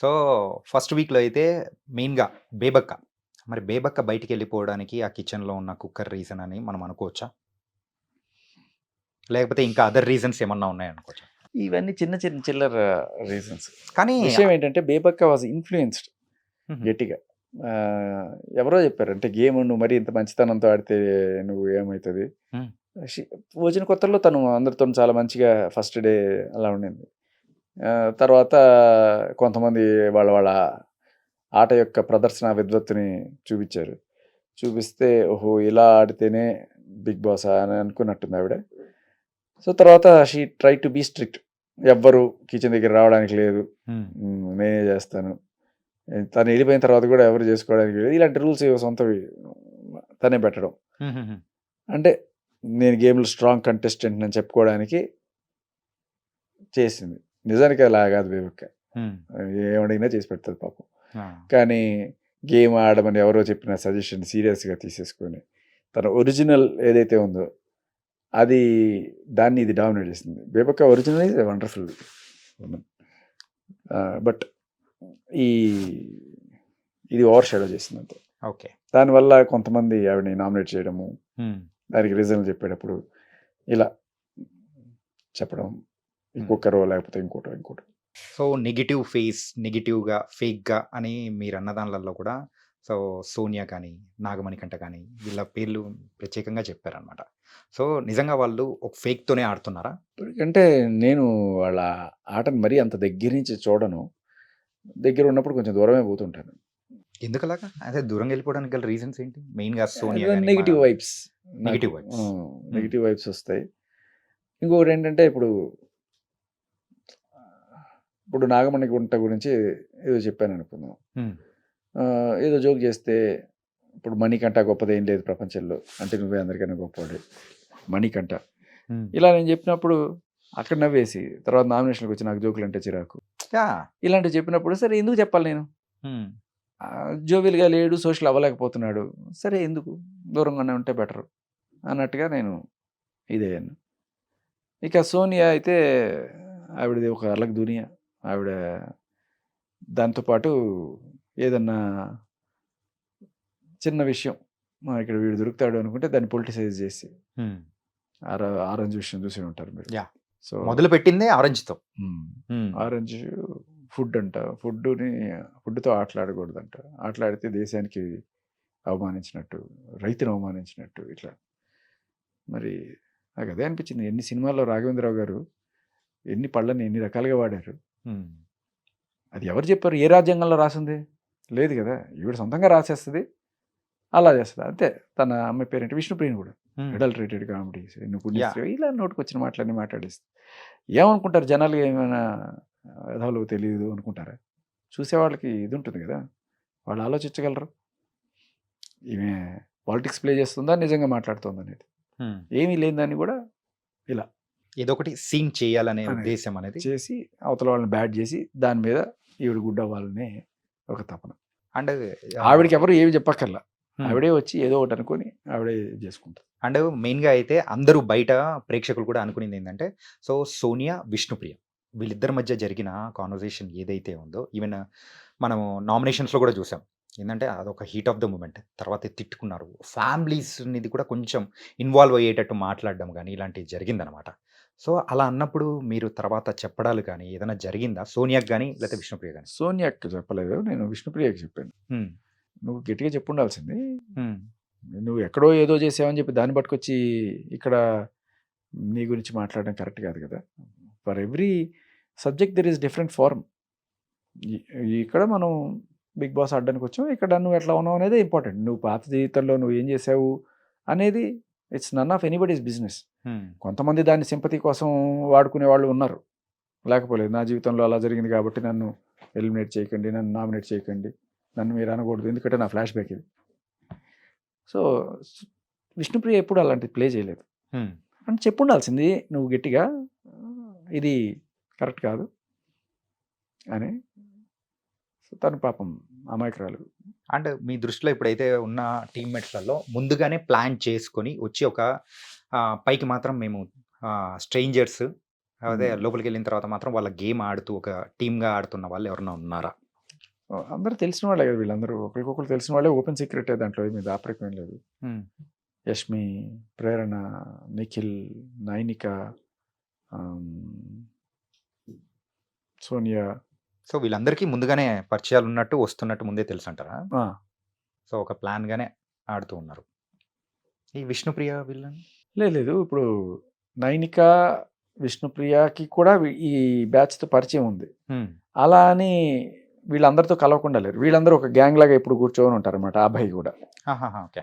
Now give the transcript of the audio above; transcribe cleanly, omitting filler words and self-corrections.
So, first వీక్‌లో అయితే మెయిన్‌గా బేబక్క. మరి బేబక్క బయటికెళ్ళిపోవడానికి ఆ కిచెన్‌లో ఉన్న కుక్కర్ రీజన్ అని మనం అనుకోవచ్చా? లేకపోతే ఇంకా అదర్ రీజన్స్ ఏమన్నా ఉన్నాయనుకోవచ్చా? ఇవన్నీ చిన్న చిన్న చిల్లర రీజన్స్. కానీ విషయం ఏంటంటే బేబక్క వాజ్ ఇన్‌ఫ్లూయెన్స్‌డ్ హుహు. గట్టిగా. ఎవరో చెప్పారు. అంటే గేమ్ నువ్వు మరీ ఇంత మంచితనంతో ఆడితే నువ్వు ఏమైతది? హ్మ్. షి వచ్చిన కొత్తల్లో తను అందరితోని చాలా మంచిగా ఫస్ట్ డే అలా ఉండింది. తర్వాత కొంతమంది వాళ్ళ ఆట యొక్క ప్రదర్శన విద్వత్తుని చూపిచ్చారు. చూపిస్తే ఓహో! ఇలా ఆడితేనే బిగ్ బాసా అని అనుకున్నట్టుంది ఆవిడ. సో, తర్వాత she try to be strict. ఎవ్వరు కిచెన్ దగ్గర రావడానికి లేదు. హ్మ్. నేనే చేస్తాను. తను వెళ్ళిపోయిన తర్వాత కూడా ఎవరు చేసుకోవడానికి లేదు. ఇలాంటి రూల్స్ ఏవో సొంతవి తనే పెట్టడం. హుహుహు. అంటే నేను గేమ్‌లో స్ట్రాంగ్ కంటెస్టెంట్ అని చెప్పుకోవడానికి చేసింది. నిజానికి అలా కాదు బేబక్క. హ్మ్. ఏమడిగినా చేసి పెడతది పాపం. ఆ! కానీ గేమ్ ఆడమని ఎవరో చెప్పిన సజెషన్ సీరియస్‌గా తీసేసుకొని, తన ఒరిజినల్ ఏదైతే ఉందో అది దాన్ని ఇది డామినేట్ చేసింది. Bebakka original is a wonderful woman. But ఈ ఇది ఓవర్ షాడో చేసిందంతే. ఓకే. దానివల్ల కొంతమంది ఆవిడని నామినేట్ చేయడము, హ్మ్. దానికి రీజన్‌లు చెప్పేటప్పుడు ఇలా చెప్పడం. హ్మ్. ఇంకొకరో లేకపోతే ఇంకోటో. సో, నెగెటివ్ ఫేస్, నెగెటివ్‌గా, ఫేక్‌గా అని మీరన్న దాన్లలో కూడా సో, సోనియా కానీ, నాగమణికంఠ కానీ వీళ్ళ పేర్లు ప్రత్యేకంగా చెప్పారనమాట. సో, నిజంగా వాళ్ళు ఒక ఫేక్‌తోనే ఆడుతున్నారా? అంటే నేను వాళ్ళ ఆటని మరీ అంత దగ్గర నుంచి చూడను. దగ్గర ఉన్నప్పుడు కొంచెం దూరమే పోతుంటాను. ఎందుకలాగా? అదే దూరంగా వెళ్ళిపోవడానికి గల రీజన్స్ ఏంటి? మెయిన్‌గా సోనియా గాని, నెగెటివ్ వైబ్స్ నాకు. Negative vibes. హ్మ్. నెగెటివ్ వైబ్స్ వస్తాయి. ఇంకొకటేంటంటే ఇప్పుడు నాగమణి గుంట గురించి ఏదో చెప్పాననుకుందాం. హ్మ్. ఏదో జోక్ చేస్తే ఇప్పుడు మణికంఠ గొప్పదేం లేదు ప్రపంచంలో. అంటే నువ్వే అందరికన్నా గొప్పవాడివి. మణికంఠ. హ్మ్. ఇలా నేను చెప్పినప్పుడు అక్కడ నవ్వేసి తర్వాత నామినేషన్‌కి వచ్చి నాకు జోకులంటే చిరాకు. యాహ్! ఇలాంటివి చెప్పినప్పుడు సరే ఎందుకు చెప్పాలి నేను? హ్మ్. జోవియల్‌గా లేడు, సోషల్ అవ్వలేకపోతున్నాడు. సరే ఎందుకు? దూరంగానే ఉంటే బెటరు అన్నట్టుగా నేను ఇదయ్యాను. ఇక సోనియా అయితే ఆవిడది ఒక అలగ్ దునియా. ఆవిడ దాంతో పాటు ఏదన్నా చిన్న విషయం ఇక్కడ వీడు దొరుకుతాడు అనుకుంటే దాన్ని పొలిటిసైజ్ చేసి హ్మ్. ఆరెంజ్ విషయం చూసే ఉంటారు మీరు. యాహ్! సో, మొదలుపెట్టిందే ఆరెంజ్‌తో. హ్మ్. ఆరెంజ్ ఫుడ్ అంట. ఫుడ్‌తో ఆటలాడకూడదంట. ఆటలాడితే దేశానికి అవమానించినట్టు, రైతుని అవమానించినట్టు ఇట్లా. మరి నాకు అదే అనిపించింది. ఎన్ని సినిమాల్లో రాఘవేంద్రరావు గారు ఎన్ని పళ్ళని ఎన్ని రకాలుగా వాడారు. హ్మ్. అది ఎవరు చెప్పారు? ఏ రాజ్యాంగంలో రాసుంది? లేదు కదా! ఈవిడ సొంతంగా రాసేస్తది. అలా చేస్తది. అంతే. తన అమ్మాయి పేరేంటి? విష్ణుప్రియని కూడా. హ్మ్. అడల్టరేటెడ్ కామెడీస్, నువ్వు యాహ్! పుణ్యస్త్రీవి ఇలా నోటికొచ్చిన మాటలన్నీ మాట్లాడేస్తది. ఏమనుకుంటారు జనాలు ఏమైనా ఎదవలు తెలీదు అనుకుంటారా? చూసేవాళ్ళకి ఇది ఉంటుంది కదా! వాళ్ళు ఆలోచించగలరు. ఈమె పాలిటిక్స్ ప్లే చేస్తుందా? నిజంగా మాట్లాడుతుందా అనేది. హ్మ్. ఏమీ లేని దాన్ని కూడా ఇలా ఏదో ఒకటి సీన్ చేయాలనే అనేది ఉద్దేశ్యం అనేది. చేసి అవతల వాళ్ళని బ్యాడ్ చేసి దాని మీద ఈవిడ గుడ్డవ్వాలనే ఒక తపన. అండ్ ఆవిడకి ఎవరు ఏమి చెప్పక్కర్లా. హ్మ్. ఆవిడే వచ్చి ఏదో ఒకటి అనుకొని ఆవిడే చేసుకుంటది. అండ్ మెయిన్‌గా అయితే అందరూ బయట ప్రేక్షకులు కూడా అనుకునేదేంటంటే, సో, సోనియా, విష్ణుప్రియ వీళ్ళిద్దరి మధ్య జరిగిన కాన్వర్జేషన్ ఏదైతే ఉందో, ఈవెన్ మనము నామినేషన్స్‌లో కూడా చూసాం. ఏందంటే అదొక హీట్ ఆఫ్ ద మూమెంట్. తర్వాత తిట్టుకున్నారు. ఫ్యామిలీస్‌నిది కూడా కొంచెం ఇన్వాల్వ్ అయ్యేటట్టు మాట్లాడడం గాని, ఇలాంటివి జరిగిందనమాట. సో, అలా అన్నప్పుడు మీరు తర్వాత చెప్పడాలు గాని, ఏదైనా జరిగిందా? సోనియాకి గాని, లేకపోతే విష్ణుప్రియ గాని? సోనియాకి చెప్పలేదు. నేను విష్ణుప్రియకి చెప్పాను. హ్మ్. నువ్వు గట్టిగా చెప్పుండాల్సింది. హ్మ్. నువ్వు ఎక్కడో ఏదో చేసావని చెప్పి దాన్ని పట్టుకొచ్చి ఇక్కడ నీ గురించి మాట్లాడడం కరెక్ట్ కాదు కదా! For every subject there is different form. ఇ ఇక్కడ మనం బిగ్ బాస్ ఆడడానికి వచ్చాం. ఇక్కడ నువ్వు ఎట్లా ఉన్నావు అనేదే ఇంపార్టెంట్. నువ్వు పాత జీవితంలో నువ్వు ఏం చేసావు అనేది it's none of anybody's business. Hmm. కొంతమంది దాన్ని సింపతి కోసం వాడుకునే వాళ్ళు ఉన్నారు. లేకపోలేదు నా జీవితంలో అలా జరిగింది కాబట్టి నన్ను ఎలిమినేట్ చేయకండి, నన్ను నామినేట్ చేయకండి, నన్ను మీరు అనకూడదు. ఎందుకంటే నా ఫ్లాష్ బ్యాక్ ఇది. సో, విష్ణుప్రియ ఎప్పుడు అలాంటిది ప్లే చేయలేదు. హ్మ్. అంటే చెప్పుండాల్సింది నువ్వు గట్టిగా ఇది కరెక్ట్ కాదు అని. సో, తను పాపం అమాయకురాలు. అండ్ మీ దృష్టిలో ఇప్పుడైతే ఉన్న టీమ్‌మేట్స్‌లలో ముందుగానే ప్లాన్ చేసుకొని వచ్చి ఒక పైకి మాత్రం మేము స్ట్రేంజర్స్ అదే లోపలికెళ్ళిన తర్వాత మాత్రం వాళ్ళ గేమ్ ఆడుతూ ఒక టీమ్‌గా ఆడుతున్న వాళ్ళు ఎవరైనా ఉన్నారా? అందరూ తెలిసిన వాళ్ళే కదా వీళ్ళందరూ. ఒకరికొకరు తెలిసిన వాళ్ళే. ఓపెన్ సీక్రెటే దాంట్లో ఏమి దాపరికం ఏం లేదు. హ్మ్. యష్మి, ప్రేరణ, నిఖిల్, నైనిక, ఆమ్, సోనియా. సో, వీళ్ళందరికీ ముందుగానే పరిచయాలున్నట్టు, వస్తున్నట్టు ముందే తెలుసంటారా? ఆ, సో, ఒక ప్లాన్‌గానే ఆడుతూ ఉన్నారు. ఈ విష్ణుప్రియ వీళ్ళని? లేదు ఇప్పుడు నైనిక, విష్ణుప్రియకి కూడా ఈ బ్యాచ్తో పరిచయం ఉంది. హ్మ్. అలా అని వీళ్ళందరితో కలవకుండా లేరు. వీళ్ళందరూ ఒక గ్యాంగ్ లాగా ఎప్పుడు కూర్చొని ఉంటారు అనమాట. అభయ్ కూడా. ఆహాహా! ఓకే.